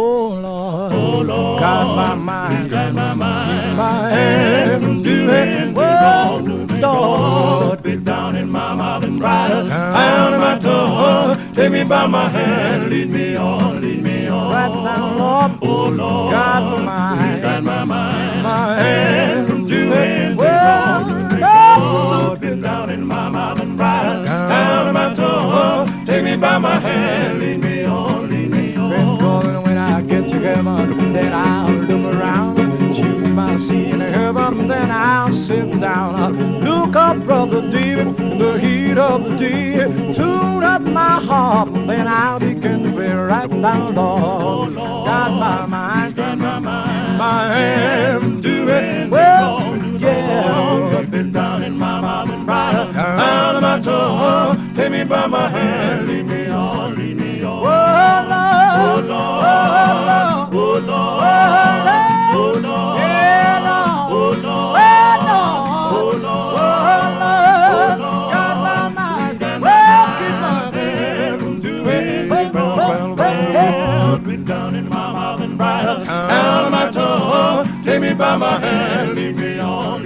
Oh Lord, got my mind, keep my hand from doing well. Lord, bit down in my mouth and right down in my tongue. Take me by my hand, lead me on, right down, Lord. Oh Lord, got my mind, my hand from doing well. Lord, bit down in my mouth and right down in my tongue. Take me by my hand, lead me on, when I get to heaven, then I'll look around, choose my seat in heaven, then I'll sit down. Look up, Brother David, the heat of the day, tune up my harp, then I'll begin to play right down, Lord. Got my mind, my hand, doing well, yeah. Been down in my mouth and right down in my tongue. Take me by my hand, lead me on, Oh Lord, oh Lord, oh Lord, oh Lord, yeah, Lord, oh Lord, oh Lord, oh Lord, got my mind, well, keep my hand from doing well, been down in my mouth and right down in my tongue. Take me by my hand, lead me on,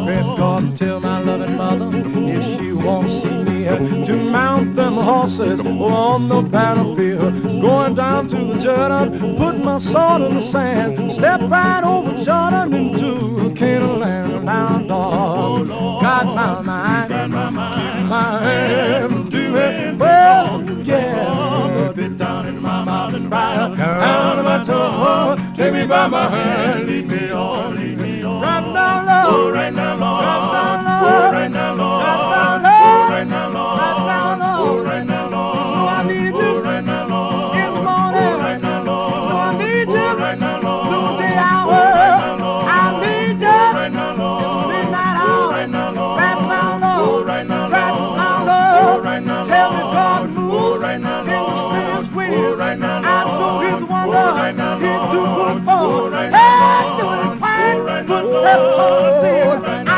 Red God, tell my loving mother if she won't see me to mount them horses on the battlefield, going down to the Jordan, put my sword in the sand, step right over Jordan into Canaan land. Now, dog, got my mind, keep my hand, doing well, yeah. Bit down in my mouth and right down in my tongue. Take me by my hand, lead me on, right now, Lord, oh, right now, Lord, oh, right now, Lord, oh, right now, Lord, oh, right now, Lord, oh, I need you, right now, Lord, in the morning, oh, right now, Lord, oh, I need you, right now, Lord, noonday hour, I need you, right now, Lord, midnight hour, right now, Lord, right now, Lord, right now, Lord, tell me God moves in mysterious ways, I know His wonder, He's too good for, hey, doing it quiet, footsteps on the sea.